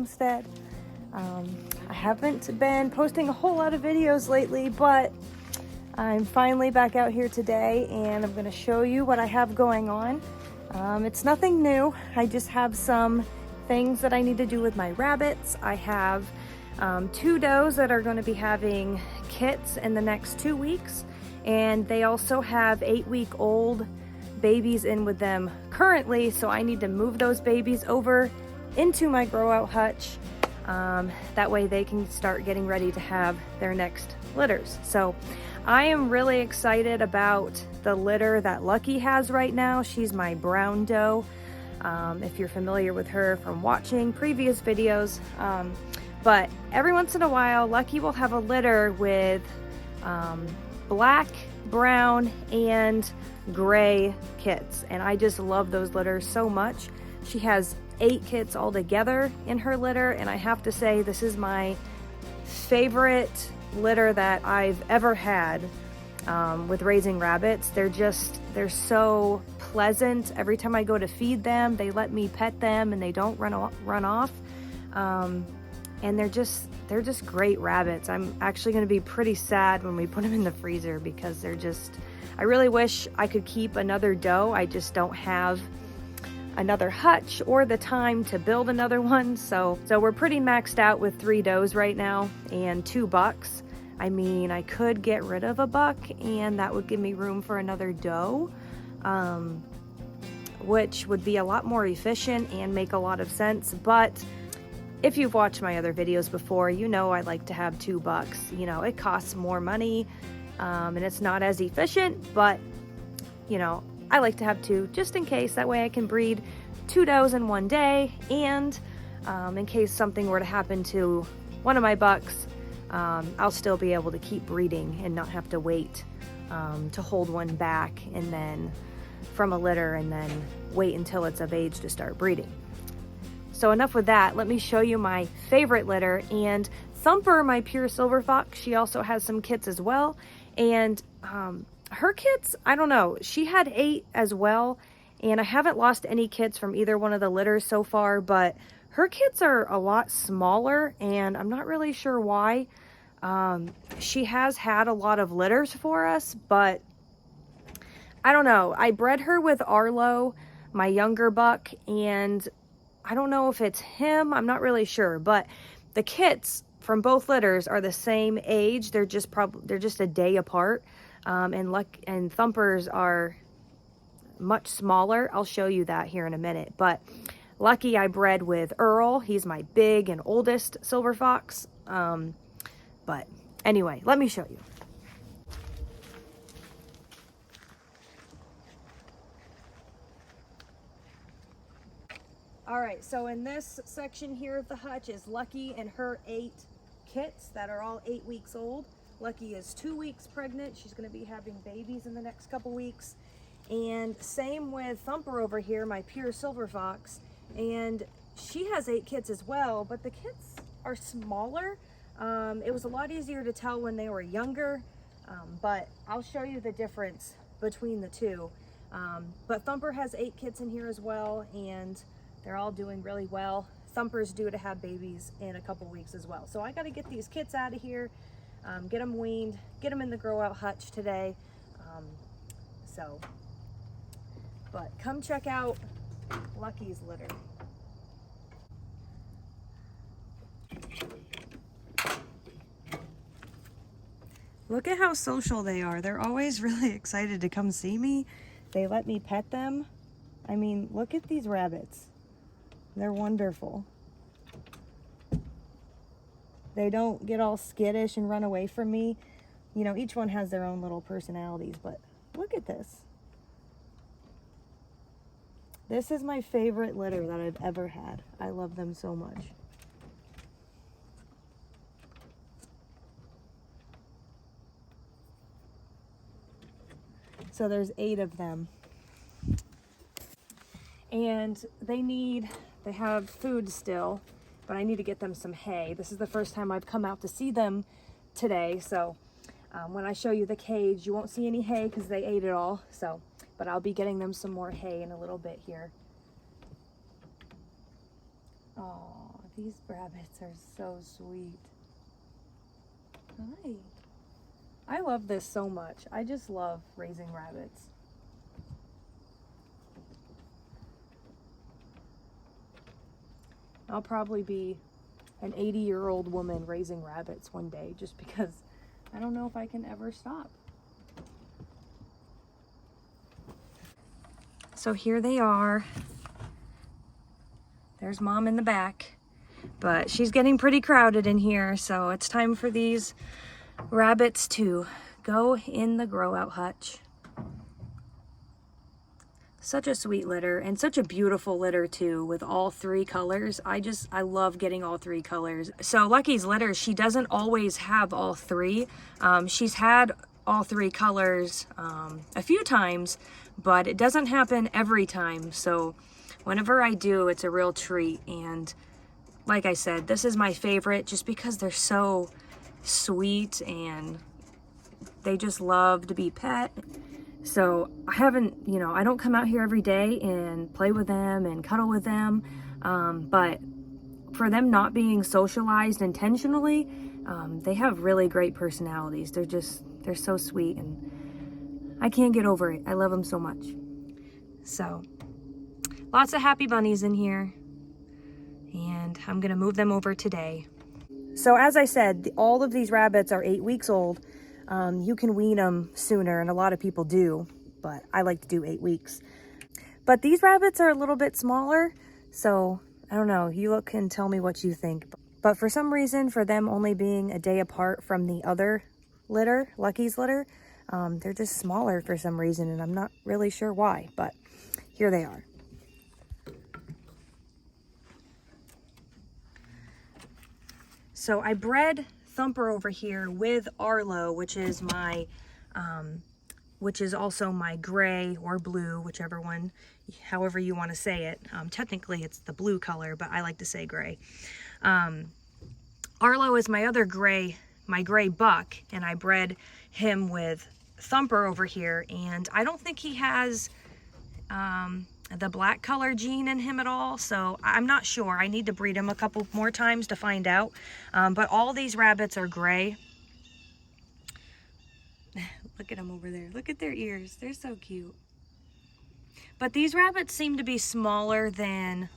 homestead. I haven't been posting a whole lot of videos lately, but I'm finally back out here today and I'm going to show you what I have going on. It's nothing new. I just have some things that I need to do with my rabbits. I have 2 does that are going to be having kits in the next 2 weeks, and they also have 8-week-old babies in with them currently, so I need to move those babies over into my grow out hutch. That way they can start getting ready to have their next litters. So I am really excited about the litter that Lucky has right now. She's my brown doe. If you're familiar with her from watching previous videos. But every once in a while, Lucky will have a litter with black, brown, and gray kits. And I just love those litters so much. She has 8 kits all together in her litter, and I have to say this is my favorite litter that I've ever had with raising rabbits. They're so pleasant. Every time I go to feed them, they let me pet them and they don't run off. And they're just great rabbits. I'm actually going to be pretty sad when we put them in the freezer because I really wish I could keep another doe. I just don't have another hutch or the time to build another one. So we're pretty maxed out with 3 does right now and 2 bucks. I mean, I could get rid of a buck and that would give me room for another doe, which would be a lot more efficient and make a lot of sense. But if you've watched my other videos before, you know I like to have 2 bucks. You know, it costs more money and it's not as efficient, but you know, I like to have 2 just in case. That way I can breed 2 does in one day, and in case something were to happen to one of my bucks, I'll still be able to keep breeding and not have to wait to hold one back and then from a litter and then wait until it's of age to start breeding. So enough with that. Let me show you my favorite litter. And Thumper, my pure silver fox, she also has some kits as well. And her kits, I don't know, she had 8 as well, and I haven't lost any kits from either one of the litters so far, but her kits are a lot smaller and I'm not really sure why. She has had a lot of litters for us, but I don't know. I bred her with Arlo, my younger buck, and I don't know if it's him, I'm not really sure, but the kits from both litters are the same age. They're just a day apart. And Thumpers are much smaller. I'll show you that here in a minute. But Lucky I bred with Earl. He's my big and oldest silver fox. But anyway, let me show you. All right, so in this section here of the hutch is Lucky and her 8 kits that are all 8 weeks old. Lucky is 2 weeks pregnant. She's going to be having babies in the next couple weeks. And same with Thumper over here, my pure silver fox. And she has 8 kits as well, but the kits are smaller. It was a lot easier to tell when they were younger, but I'll show you the difference between the two. But Thumper has 8 kits in here as well, and they're all doing really well. Thumper's due to have babies in a couple weeks as well. So I got to get these kits out of here. Get them weaned, get them in the grow out hutch today. But come check out Lucky's litter. Look at how social they are. They're always really excited to come see me. They let me pet them. I mean, look at these rabbits. They're wonderful. They don't get all skittish and run away from me. You know, each one has their own little personalities, but look at this. This is my favorite litter that I've ever had. I love them so much. So there's 8 of them. And they have food still, but I need to get them some hay. This is the first time I've come out to see them today, so when I show you the cage, you won't see any hay because they ate it all. But I'll be getting them some more hay in a little bit here. Oh, These rabbits are so sweet. Hi. I love this so much. I just love raising rabbits. I'll probably be an 80-year-old woman raising rabbits one day just because I don't know if I can ever stop. So here they are. There's Mom in the back, but she's getting pretty crowded in here, so it's time for these rabbits to go in the grow out hutch. Such a sweet litter, and such a beautiful litter too, with all three colors. I love getting all three colors. So Lucky's litter, she doesn't always have all three. She's had all three colors a few times, but it doesn't happen every time. So whenever I do, it's a real treat. And like I said, this is my favorite just because they're so sweet and they just love to be pet. So I haven't, I don't come out here every day and play with them and cuddle with them. But for them not being socialized intentionally, they have really great personalities. They're so sweet, and I can't get over it. I love them so much. So lots of happy bunnies in here, and I'm gonna move them over today. So as I said, all of these rabbits are 8 weeks old. You can wean them sooner, and a lot of people do, but I like to do 8 weeks. But these rabbits are a little bit smaller, so I don't know, you look and tell me what you think. But for some reason, for them only being a day apart from the other litter, Lucky's litter, they're just smaller for some reason, and I'm not really sure why, but here they are. So I bred Thumper over here with Arlo, which is also my gray or blue, whichever one, however you want to say it. Technically it's the blue color, but I like to say gray. Arlo is my other gray, my gray buck, and I bred him with Thumper over here, and I don't think he has the black color gene in him at all, so I'm not sure. I need to breed him a couple more times to find out. But all these rabbits are gray. Look at them over there. Look at their ears. They're so cute. But these rabbits seem to be smaller than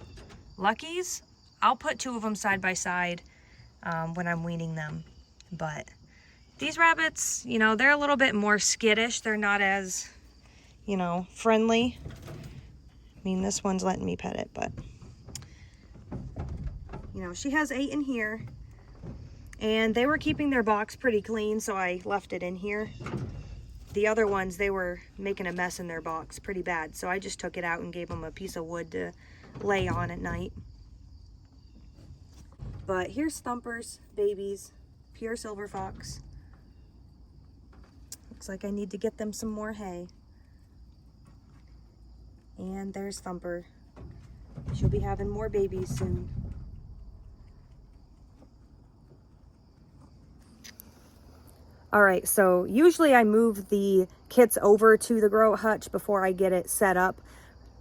Lucky's. I'll put two of them side by side when I'm weaning them. But these rabbits, they're a little bit more skittish. They're not as, friendly. I mean, this one's letting me pet it, but she has 8 in here, and they were keeping their box pretty clean, so I left it in here. The other ones, they were making a mess in their box pretty bad, so I just took it out and gave them a piece of wood to lay on at night. But here's Thumper's babies, pure silver fox. Looks like I need to get them some more hay. And there's Thumper. She'll be having more babies soon. All right, so usually I move the kits over to the grow hutch before I get it set up.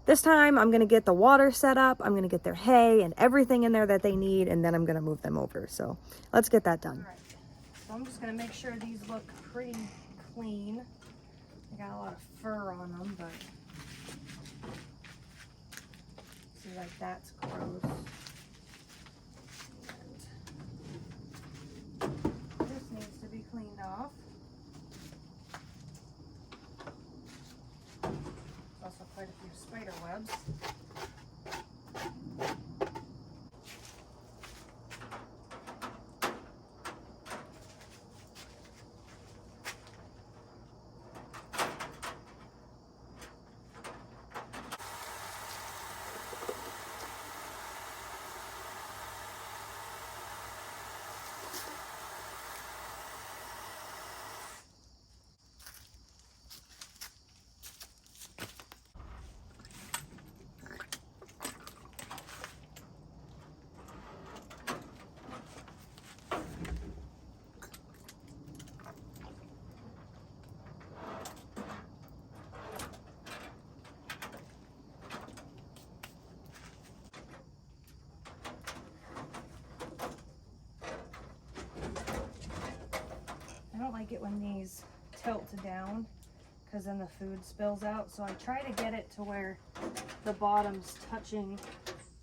This time I'm gonna get the water set up, I'm gonna get their hay and everything in there that they need, and then I'm gonna move them over. So let's get that done. All right, so I'm just gonna make sure these look pretty clean. I got a lot of fur on them, but see, like that's gross. And this needs to be cleaned off. Also quite a few spider webs. like it when these tilt down because then the food spills out. So I try to get it to where the bottom's touching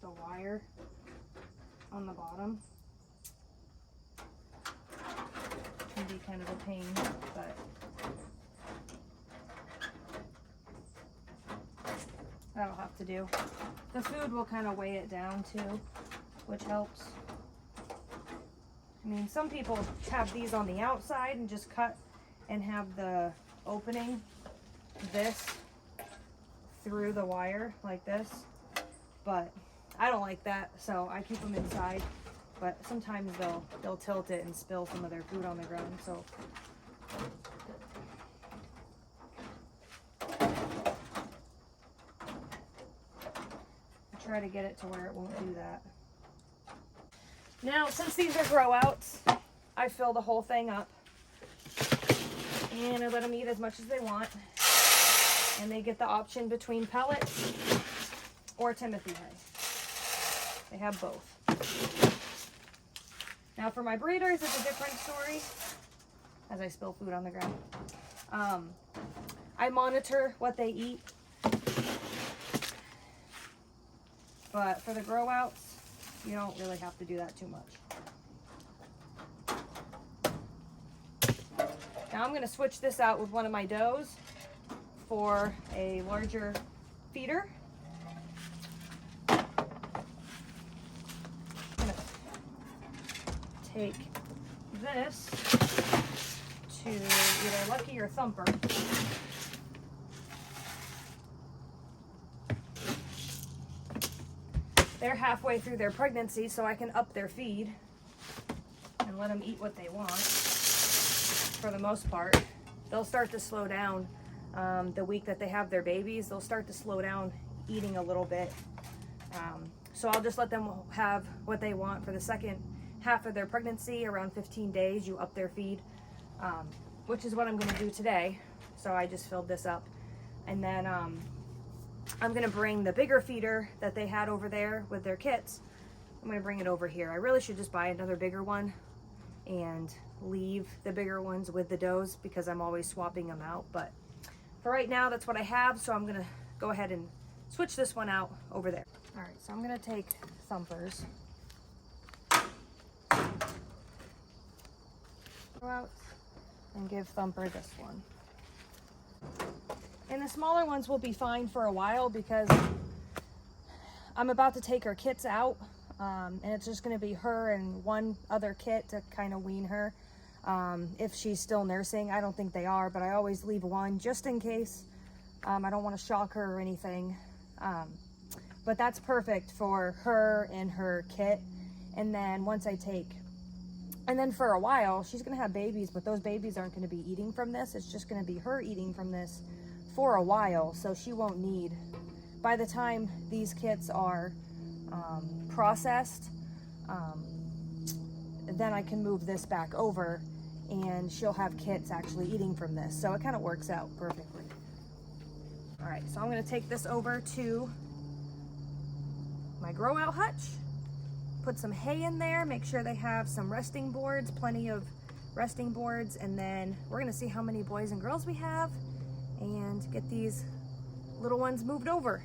the wire on the bottom. Can be kind of a pain, but that'll have to do. The food will kind of weigh it down too, which helps. I mean, some people have these on the outside and just cut and have the opening this through the wire like this, but I don't like that, so I keep them inside. But sometimes they'll tilt it and spill some of their food on the ground, so I try to get it to where it won't do that. Now, since these are grow outs, I fill the whole thing up and I let them eat as much as they want, and they get the option between pellets or Timothy hay. They have both. Now for my breeders, it's a different story. As I spill food on the ground, I monitor what they eat, but for the grow outs, you don't really have to do that too much. Now I'm going to switch this out with one of my does for a larger feeder. I'm going to take this to either Lucky or Thumper. They're halfway through their pregnancy, so I can up their feed and let them eat what they want. For the most part, they'll start to slow down the week that they have their babies. They'll start to slow down eating a little bit. So I'll just let them have what they want for the second half of their pregnancy. Around 15 days, you up their feed, which is what I'm going to do today. So I just filled this up. And then I'm going to bring the bigger feeder that they had over there with their kits. I'm going to bring it over here. I really should just buy another bigger one and leave the bigger ones with the does because I'm always swapping them out. But for right now, that's what I have. So I'm going to go ahead and switch this one out over there. All right, so I'm going to take Thumper's. Go out and give Thumper this one. And the smaller ones will be fine for a while because I'm about to take her kits out, and it's just going to be her and one other kit to kind of wean her. If she's still nursing, I don't think they are, but I always leave one just in case. I don't want to shock her or anything. But that's perfect for her and her kit. And then once I take, and then for a while, she's going to have babies, but those babies aren't going to be eating from this. It's just going to be her eating from this for a while, so she won't need, by the time these kits are processed, then I can move this back over and she'll have kits actually eating from this, so it kind of works out perfectly. All right, so I'm going to take this over to my grow out hutch, put some hay in there, make sure they have some resting boards, plenty of resting boards, and then we're going to see how many boys and girls we have and get these little ones moved over.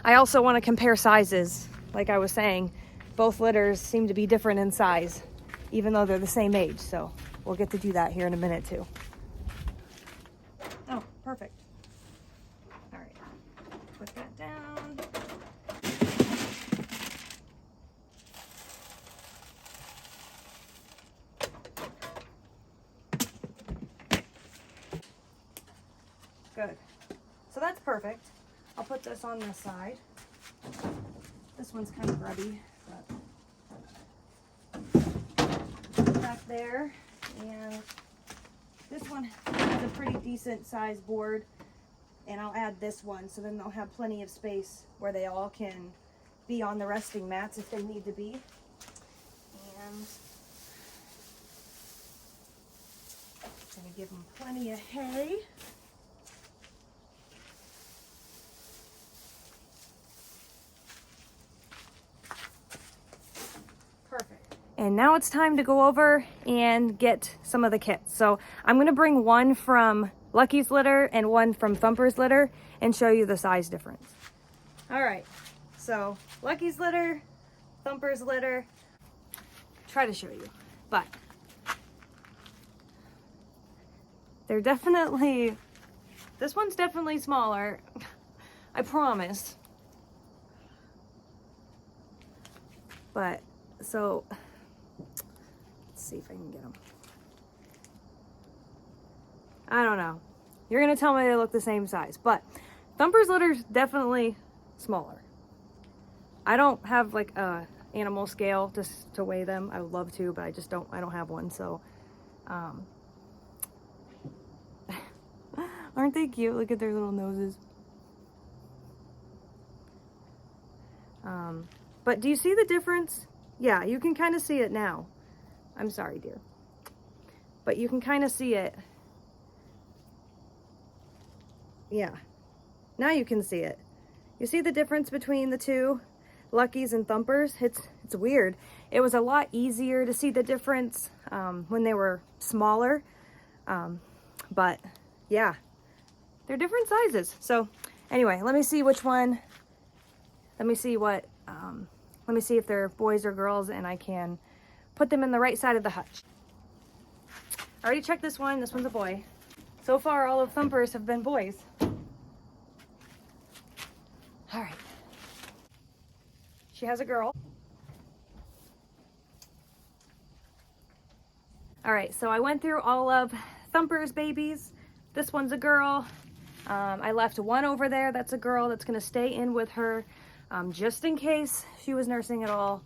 I also want to compare sizes. Like I was saying, both litters seem to be different in size, even though they're the same age. So we'll get to do that here in a minute too. Oh, perfect. All right, put that down. Good. So that's perfect. I'll put this on this side. This one's kind of grubby, but back there. And this one has a pretty decent sized board, and I'll add this one so then they'll have plenty of space where they all can be on the resting mats if they need to be. And I'm going to give them plenty of hay. Perfect. And now it's time to go over and get some of the kits. So I'm gonna bring one from Lucky's litter and one from Thumper's litter and show you the size difference. All right, so Lucky's litter, Thumper's litter, try to show you, but they're definitely, this one's definitely smaller, I promise. But, so, let's see if I can get them. I don't know. You're gonna tell me they look the same size, but Thumper's litter's definitely smaller. I don't have like a animal scale just to weigh them. I would love to, but I don't have one, so. Aren't they cute? Look at their little noses. But do you see the difference? Yeah, you can kind of see it now. I'm sorry, dear. But you can kind of see it. Yeah, now you can see it. You see the difference between the two, Lucky's and Thumper's? It's weird. It was a lot easier to see the difference when they were smaller. But yeah, they're different sizes. So anyway, let me see which one, let me see what, let me see if they're boys or girls and I can put them in the right side of the hutch. I already checked this one's a boy. So far, all of Thumper's have been boys. All right. She has a girl. All right, so I went through all of Thumper's babies. This one's a girl. I left one over there that's a girl that's gonna stay in with her just in case she was nursing at all.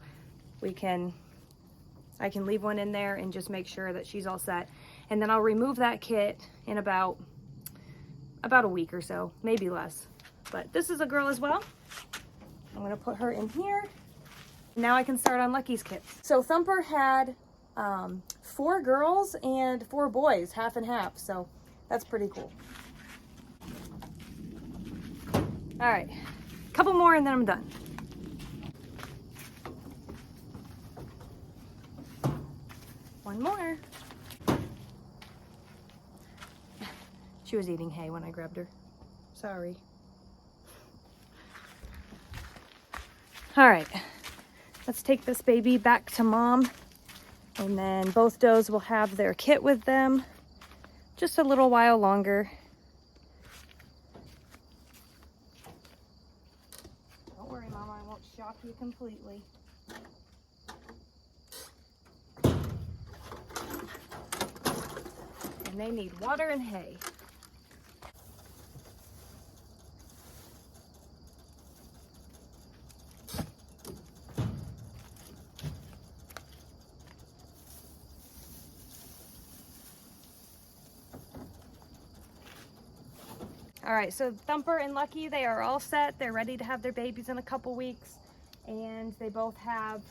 I can leave one in there and just make sure that she's all set. And then I'll remove that kit in about a week or so, maybe less. But this is a girl as well. I'm gonna put her in here. Now I can start on Lucky's kits. So Thumper had 4 girls and 4 boys, half and half. So that's pretty cool. All right, a couple more and then I'm done. One more. She was eating hay when I grabbed her. Sorry. All right, let's take this baby back to mom, and then both does will have their kit with them just a little while longer. Don't worry, Mama, I won't shock you completely. And they need water and hay. All right, so Thumper and Lucky, they are all set. They're ready to have their babies in a couple weeks, and they both have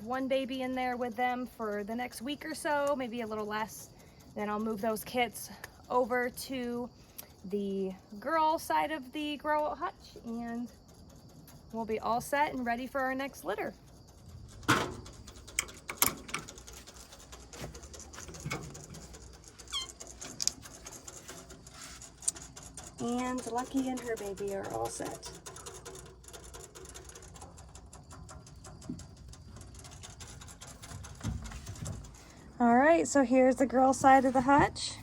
one baby in there with them for the next week or so, maybe a little less. Then I'll move those kits over to the girl side of the grow out hutch, and we'll be all set and ready for our next litter. And Lucky and her baby are all set. All right, so here's the girl side of the hutch.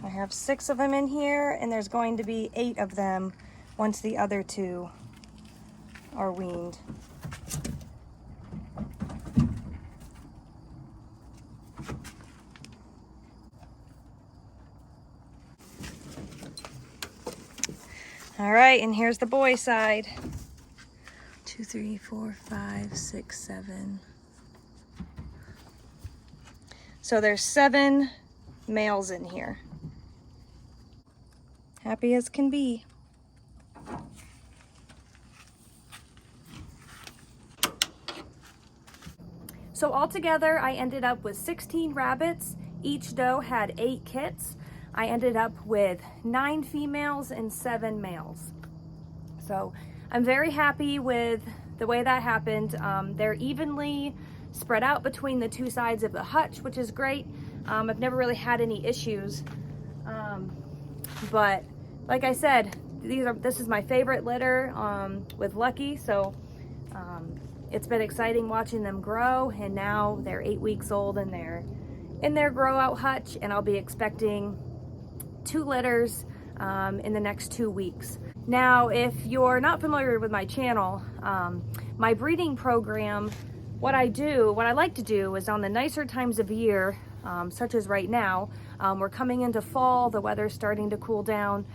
I have 6 of them in here, and there's going to be 8 of them once the other 2 are weaned. All right, and here's the boy side. 2, 3, 4, 5, 6, 7. So there's 7 males in here. Happy as can be. So altogether, I ended up with 16 rabbits. Each doe had 8 kits. I ended up with 9 females and 7 males. So I'm very happy with the way that happened, they're evenly spread out between the two sides of the hutch, which is great. I've never really had any issues. But like I said, this is my favorite litter with Lucky, so it's been exciting watching them grow, and now they're 8 weeks old and they're in their grow out hutch, and I'll be expecting 2 litters in the next 2 weeks. Now, if you're not familiar with my channel, my breeding program, what I like to do is on the nicer times of year, such as right now, we're coming into fall, the weather's starting to cool down,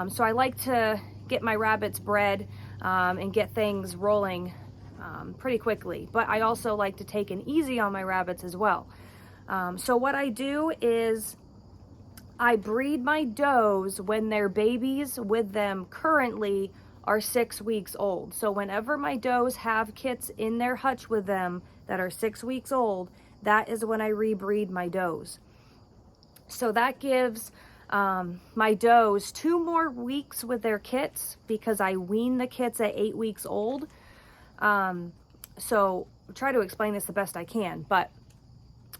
so I like to get my rabbits bred and get things rolling pretty quickly, but I also like to take it easy on my rabbits as well. So what I do is I breed my does when their babies with them currently are 6 weeks old. So whenever my does have kits in their hutch with them that are 6 weeks old, that is when I rebreed my does. So that gives my does 2 more weeks with their kits, because I wean the kits at 8 weeks old. So I'll try to explain this the best I can, but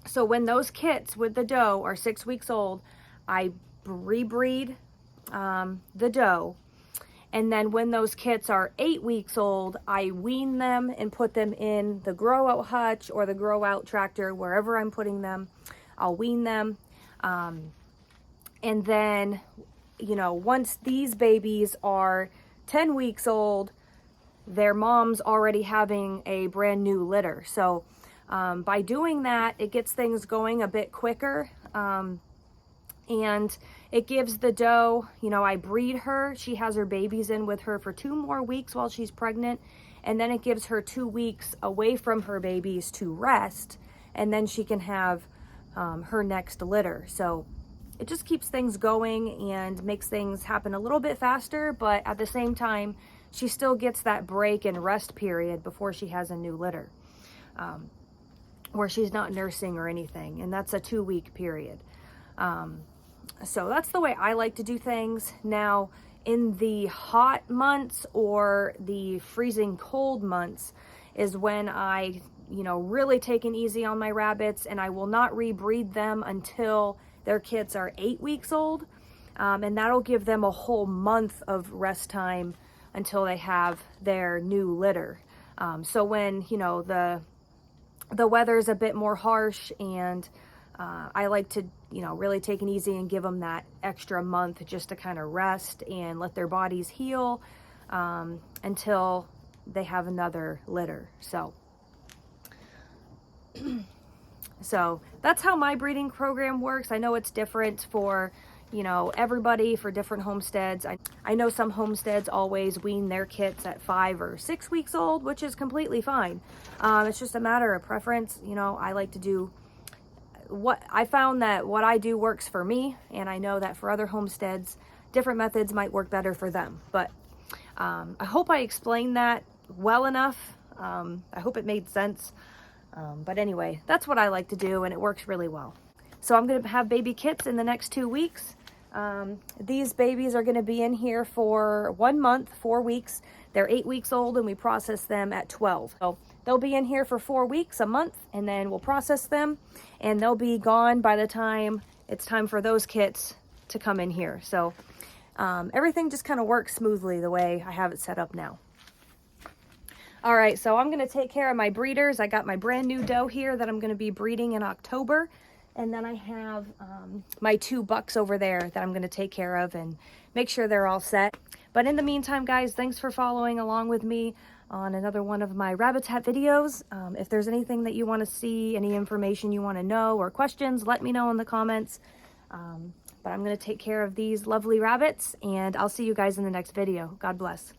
so when those kits with the doe are 6 weeks old, I rebreed the doe, and then when those kits are 8 weeks old, I wean them and put them in the grow out hutch or the grow out tractor, wherever I'm putting them. I'll wean them, and then, you know, once these babies are 10 weeks old, their mom's already having a brand new litter. So by doing that, it gets things going a bit quicker, and it gives the doe, you know, I breed her, she has her babies in with her for 2 more weeks while she's pregnant, and then it gives her 2 weeks away from her babies to rest, and then she can have her next litter. So it just keeps things going and makes things happen a little bit faster, but at the same time, she still gets that break and rest period before she has a new litter, where she's not nursing or anything, and that's a 2-week period. So that's the way I like to do things. Now, in the hot months or the freezing cold months is when I, you know, really take it easy on my rabbits, and I will not rebreed them until their kits are 8 weeks old, and that'll give them a whole month of rest time until they have their new litter. So when, you know, the weather's a bit more harsh, and I like to, you know, really take it easy and give them that extra month just to kind of rest and let their bodies heal until they have another litter. So that's how my breeding program works. I know it's different for, you know, everybody, for different homesteads. I know some homesteads always wean their kits at 5 or 6 weeks old, which is completely fine. It's just a matter of preference. You know, I like to do what I found that what I do works for me, and I know that for other homesteads, different methods might work better for them. But I hope I explained that well enough. I hope it made sense. But anyway, that's what I like to do, and it works really well. So I'm going to have baby kits in the next 2 weeks. These babies are going to be in here for 1 month, 4 weeks. They're 8 weeks old, and we process them at 12. So they'll be in here for 4 weeks, a month, and then we'll process them, and they'll be gone by the time it's time for those kits to come in here. So everything just kind of works smoothly the way I have it set up now. All right, so I'm going to take care of my breeders. I got my brand new doe here that I'm going to be breeding in October. And then I have my 2 bucks over there that I'm going to take care of and make sure they're all set. But in the meantime, guys, thanks for following along with me on another one of my rabbit tap videos. If there's anything that you want to see, any information you want to know, or questions, let me know in the comments. But I'm going to take care of these lovely rabbits, and I'll see you guys in the next video. God bless.